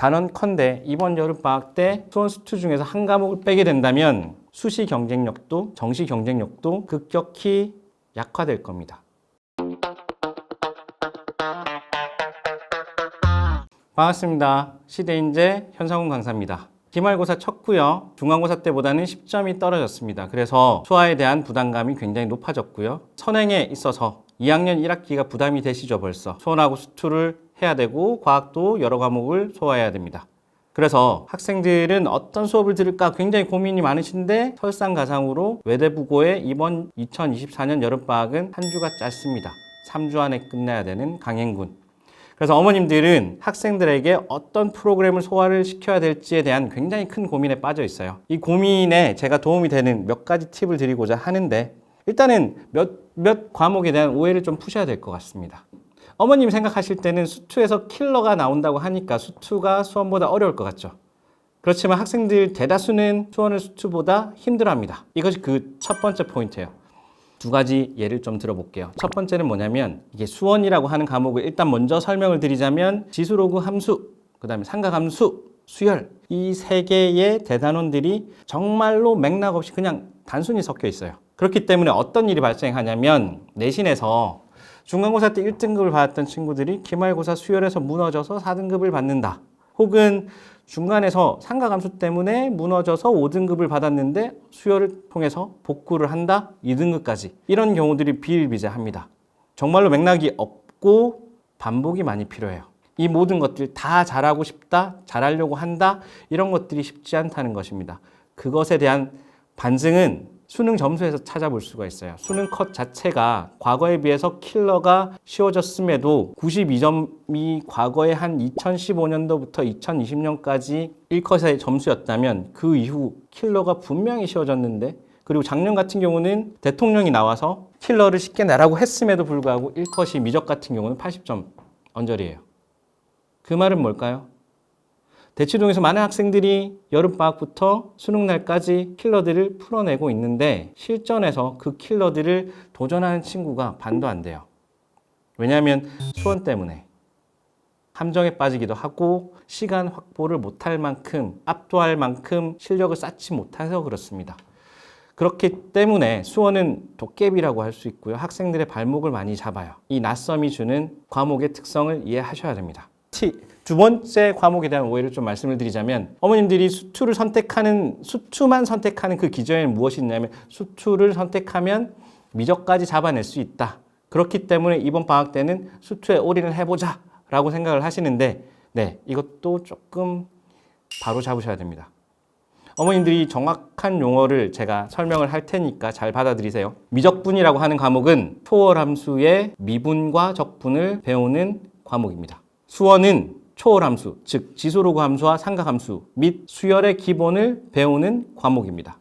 단언컨대 이번 여름방학 때 수원 수투 중에서 한 과목을 빼게 된다면 수시 경쟁력도 정시 경쟁력도 급격히 약화될 겁니다. 반갑습니다. 시대인재 현상훈 강사입니다. 기말고사 쳤고요. 중간고사 때보다는 10점이 떨어졌습니다. 그래서 수화에 대한 부담감이 굉장히 높아졌고요. 선행에 있어서 2학년 1학기가 부담이 되시죠 벌써. 수원하고 수투를 해야 되고 과학도 여러 과목을 소화해야 됩니다. 그래서 학생들은 어떤 수업을 들을까 굉장히 고민이 많으신데 설상가상으로 외대부고의 이번 2024년 여름방학은 한 주가 짧습니다. 3주 안에 끝내야 되는 강행군. 그래서 어머님들은 학생들에게 어떤 프로그램을 소화를 시켜야 될지에 대한 굉장히 큰 고민에 빠져 있어요. 이 고민에 제가 도움이 되는 몇 가지 팁을 드리고자 하는데 일단은 몇 과목에 대한 오해를 좀 푸셔야 될 것 같습니다. 어머님 생각하실 때는 수투에서 킬러가 나온다고 하니까 수투가 수원보다 어려울 것 같죠. 그렇지만 학생들 대다수는 수원을 수투보다 힘들어합니다. 이것이 그 첫 번째 포인트예요. 두 가지 예를 좀 들어볼게요. 첫 번째는 뭐냐면 이게 수원이라고 하는 과목을 일단 먼저 설명을 드리자면 지수로그 함수, 그 다음에 삼각함수, 수열 이 세 개의 대단원들이 정말로 맥락 없이 그냥 단순히 섞여 있어요. 그렇기 때문에 어떤 일이 발생하냐면 내신에서 중간고사 때 1등급을 받았던 친구들이 기말고사 수열에서 무너져서 4등급을 받는다. 혹은 중간에서 삼각함수 때문에 무너져서 5등급을 받았는데 수열을 통해서 복구를 한다. 2등급까지. 이런 경우들이 비일비재합니다. 정말로 맥락이 없고 반복이 많이 필요해요. 이 모든 것들 다 잘하고 싶다, 잘하려고 한다, 이런 것들이 쉽지 않다는 것입니다. 그것에 대한 반증은 수능 점수에서 찾아볼 수가 있어요. 수능 컷 자체가 과거에 비해서 킬러가 쉬워졌음에도 92점이 과거에 한 2015년도부터 2020년까지 1컷의 점수였다면 그 이후 킬러가 분명히 쉬워졌는데 그리고 작년 같은 경우는 대통령이 나와서 킬러를 쉽게 내라고 했음에도 불구하고 1컷이 미적 같은 경우는 80점 언저리예요. 그 말은 뭘까요? 대치동에서 많은 학생들이 여름방학부터 수능날까지 킬러들을 풀어내고 있는데 실전에서 그 킬러들을 도전하는 친구가 반도 안 돼요. 왜냐하면 수원 때문에 함정에 빠지기도 하고 시간 확보를 못할 만큼 압도할 만큼 실력을 쌓지 못해서 그렇습니다. 그렇기 때문에 수원은 도깨비라고 할 수 있고요. 학생들의 발목을 많이 잡아요. 이 낯섦이 주는 과목의 특성을 이해하셔야 됩니다. 두 번째 과목에 대한 오해를 좀 말씀을 드리자면 어머님들이 수투만 선택하는 그 기저에는 무엇이 있냐면 수투를 선택하면 미적까지 잡아낼 수 있다. 그렇기 때문에 이번 방학 때는 수투에 올인을 해보자 라고 생각을 하시는데 네, 이것도 조금 바로 잡으셔야 됩니다. 어머님들이 정확한 용어를 제가 설명을 할 테니까 잘 받아들이세요. 미적분이라고 하는 과목은 초월함수의 미분과 적분을 배우는 과목입니다. 수원은 초월함수, 즉 지수로그 함수와 삼각함수 및 수열의 기본을 배우는 과목입니다.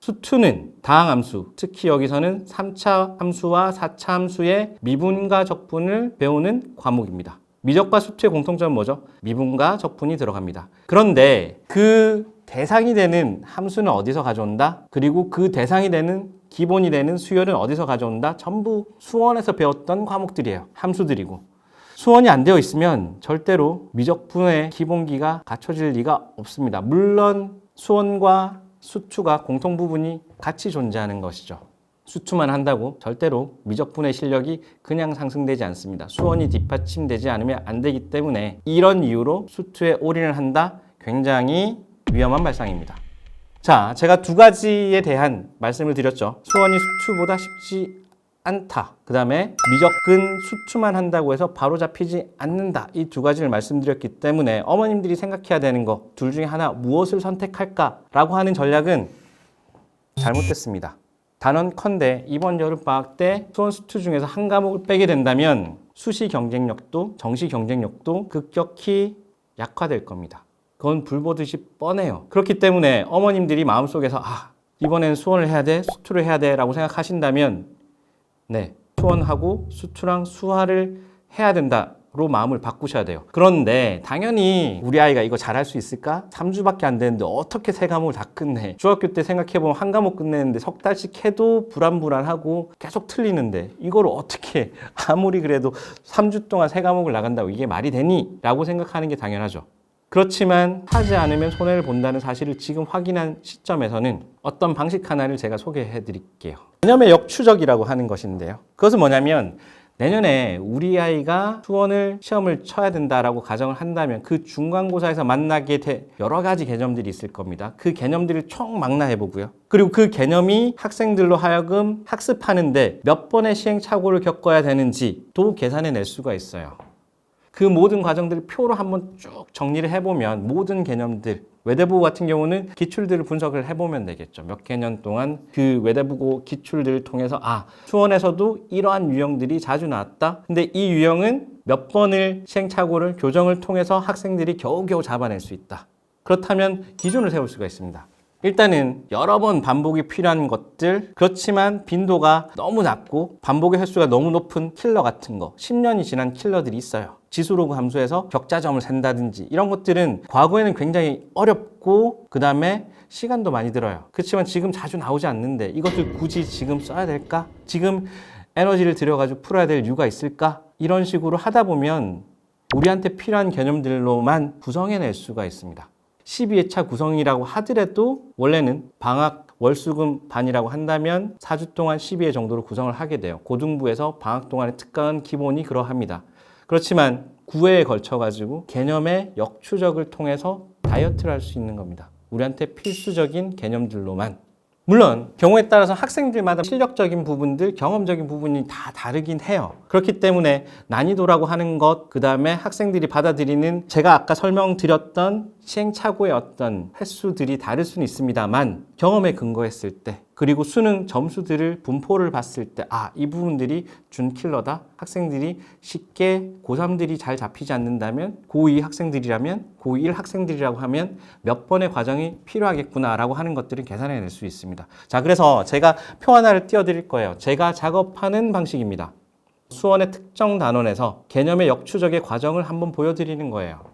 수투는 다항함수, 특히 여기서는 3차 함수와 4차 함수의 미분과 적분을 배우는 과목입니다. 미적과 수투의 공통점은 뭐죠? 미분과 적분이 들어갑니다. 그런데 그 대상이 되는 함수는 어디서 가져온다? 그리고 그 대상이 되는 기본이 되는 수열은 어디서 가져온다? 전부 수원에서 배웠던 과목들이에요. 함수들이고. 수원이 안 되어 있으면 절대로 미적분의 기본기가 갖춰질 리가 없습니다. 물론 수원과 수투가 공통 부분이 같이 존재하는 것이죠. 수투만 한다고 절대로 미적분의 실력이 그냥 상승되지 않습니다. 수원이 뒷받침되지 않으면 안 되기 때문에 이런 이유로 수투에 올인을 한다? 굉장히 위험한 발상입니다. 자, 제가 두 가지에 대한 말씀을 드렸죠. 수원이 수투보다 쉽지 않다. 그 다음에 미적근 수투만 한다고 해서 바로 잡히지 않는다. 이 두 가지를 말씀드렸기 때문에 어머님들이 생각해야 되는 거 둘 중에 하나 무엇을 선택할까라고 하는 전략은 잘못됐습니다. 단언컨대 이번 여름방학 때 수원 수투 중에서 한 과목을 빼게 된다면 수시 경쟁력도 정시 경쟁력도 급격히 약화될 겁니다. 그건 불 보듯이 뻔해요. 그렇기 때문에 어머님들이 마음속에서 이번에는 수원을 해야 돼, 수투를 해야 돼 라고 생각하신다면 네, 수원하고 수투랑 수화를 해야 된다로 마음을 바꾸셔야 돼요. 그런데 당연히 우리 아이가 이거 잘할 수 있을까? 3주밖에 안 되는데 어떻게 세 과목을 다 끝내? 중학교 때 생각해보면 한 과목 끝내는데 석 달씩 해도 불안불안하고 계속 틀리는데 이걸 어떻게 아무리 그래도 3주 동안 세 과목을 나간다고 이게 말이 되니? 라고 생각하는 게 당연하죠. 그렇지만 하지 않으면 손해를 본다는 사실을 지금 확인한 시점에서는 어떤 방식 하나를 제가 소개해 드릴게요. 개념의 역추적이라고 하는 것인데요. 그것은 뭐냐면 내년에 우리 아이가 수원을 시험을 쳐야 된다라고 가정을 한다면 그 중간고사에서 만나게 될 여러 가지 개념들이 있을 겁니다. 그 개념들을 총망라해 보고요. 그리고 그 개념이 학생들로 하여금 학습하는데 몇 번의 시행착오를 겪어야 되는지도 계산해 낼 수가 있어요. 그 모든 과정들을 표로 한번 쭉 정리를 해보면 모든 개념들, 외대부고 같은 경우는 기출들을 분석을 해보면 되겠죠. 몇 개년 동안 그 외대부고 기출들을 통해서 수원에서도 이러한 유형들이 자주 나왔다. 근데 이 유형은 몇 번을 시행착오를 교정을 통해서 학생들이 겨우겨우 잡아낼 수 있다. 그렇다면 기준을 세울 수가 있습니다. 일단은 여러 번 반복이 필요한 것들, 그렇지만 빈도가 너무 낮고 반복의 횟수가 너무 높은 킬러 같은 거, 10년이 지난 킬러들이 있어요. 지수로그 함수에서 격자점을 센다든지 이런 것들은 과거에는 굉장히 어렵고 그 다음에 시간도 많이 들어요. 그렇지만 지금 자주 나오지 않는데 이것들 굳이 지금 써야 될까? 지금 에너지를 들여가지고 풀어야 될 이유가 있을까? 이런 식으로 하다 보면 우리한테 필요한 개념들로만 구성해낼 수가 있습니다. 12회차 구성이라고 하더라도 원래는 방학 월수금 반이라고 한다면 4주 동안 12회 정도로 구성을 하게 돼요. 고등부에서 방학 동안의 특강은 기본이 그러합니다. 그렇지만 9회에 걸쳐가지고 개념의 역추적을 통해서 다이어트를 할 수 있는 겁니다. 우리한테 필수적인 개념들로만. 물론 경우에 따라서 학생들마다 실력적인 부분들, 경험적인 부분이 다 다르긴 해요. 그렇기 때문에 난이도라고 하는 것, 그 다음에 학생들이 받아들이는 제가 아까 설명드렸던 시행착오의 어떤 횟수들이 다를 수는 있습니다만 경험에 근거했을 때 그리고 수능 점수들을 분포를 봤을 때 이 부분들이 준킬러다. 학생들이 쉽게 고3들이 잘 잡히지 않는다면 고2 학생들이라면 고1 학생들이라고 하면 몇 번의 과정이 필요하겠구나라고 하는 것들을 계산해낼 수 있습니다. 자, 그래서 제가 표 하나를 띄워드릴 거예요. 제가 작업하는 방식입니다. 수원의 특정 단원에서 개념의 역추적의 과정을 한번 보여드리는 거예요.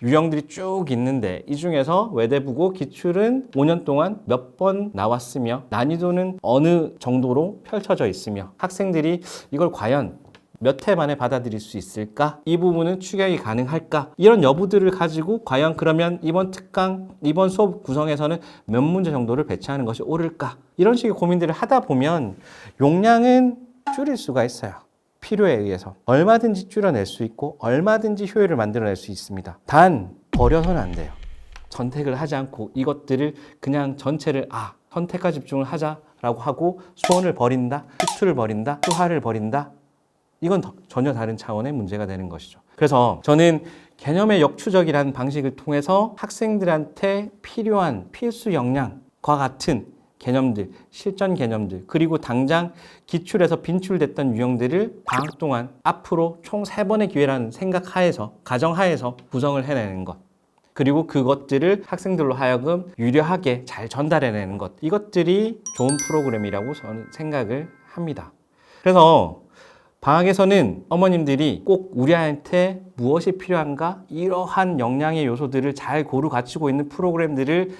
유형들이 쭉 있는데 이 중에서 외대부고 기출은 5년 동안 몇 번 나왔으며 난이도는 어느 정도로 펼쳐져 있으며 학생들이 이걸 과연 몇 회 만에 받아들일 수 있을까? 이 부분은 추격이 가능할까? 이런 여부들을 가지고 과연 그러면 이번 특강, 이번 수업 구성에서는 몇 문제 정도를 배치하는 것이 옳을까? 이런 식의 고민들을 하다 보면 용량은 줄일 수가 있어요. 필요에 의해서 얼마든지 줄여낼 수 있고 얼마든지 효율을 만들어낼 수 있습니다. 단 버려서는 안 돼요. 선택을 하지 않고 이것들을 그냥 전체를 선택과 집중을 하자라고 하고 수원을 버린다, 기출을 버린다, 수화를 버린다. 이건 전혀 다른 차원의 문제가 되는 것이죠. 그래서 저는 개념의 역추적이라는 방식을 통해서 학생들한테 필요한 필수 역량과 같은 개념들, 실전 개념들, 그리고 당장 기출에서 빈출됐던 유형들을 방학 동안 앞으로 총 3번의 기회라는 생각하에서, 가정하에서 구성을 해내는 것. 그리고 그것들을 학생들로 하여금 유려하게 잘 전달해내는 것. 이것들이 좋은 프로그램이라고 저는 생각을 합니다. 그래서 방학에서는 어머님들이 꼭 우리 아이한테 무엇이 필요한가? 이러한 역량의 요소들을 잘 고루 갖추고 있는 프로그램들을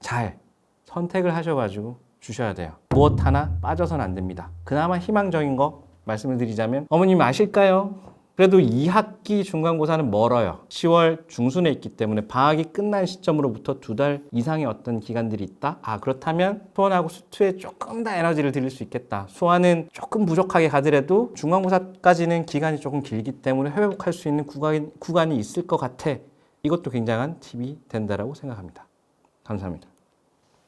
잘 선택을 하셔가지고 주셔야 돼요. 무엇 하나 빠져서는 안 됩니다. 그나마 희망적인 거 말씀을 드리자면 어머님 아실까요? 그래도 2학기 중간고사는 멀어요. 10월 중순에 있기 때문에 방학이 끝난 시점으로부터 2달 이상의 어떤 기간들이 있다? 그렇다면 수원하고 수투에 조금 더 에너지를 드릴 수 있겠다. 수화는 조금 부족하게 가더라도 중간고사까지는 기간이 조금 길기 때문에 회복할 수 있는 구간이 있을 것 같아. 이것도 굉장한 팁이 된다라고 생각합니다. 감사합니다.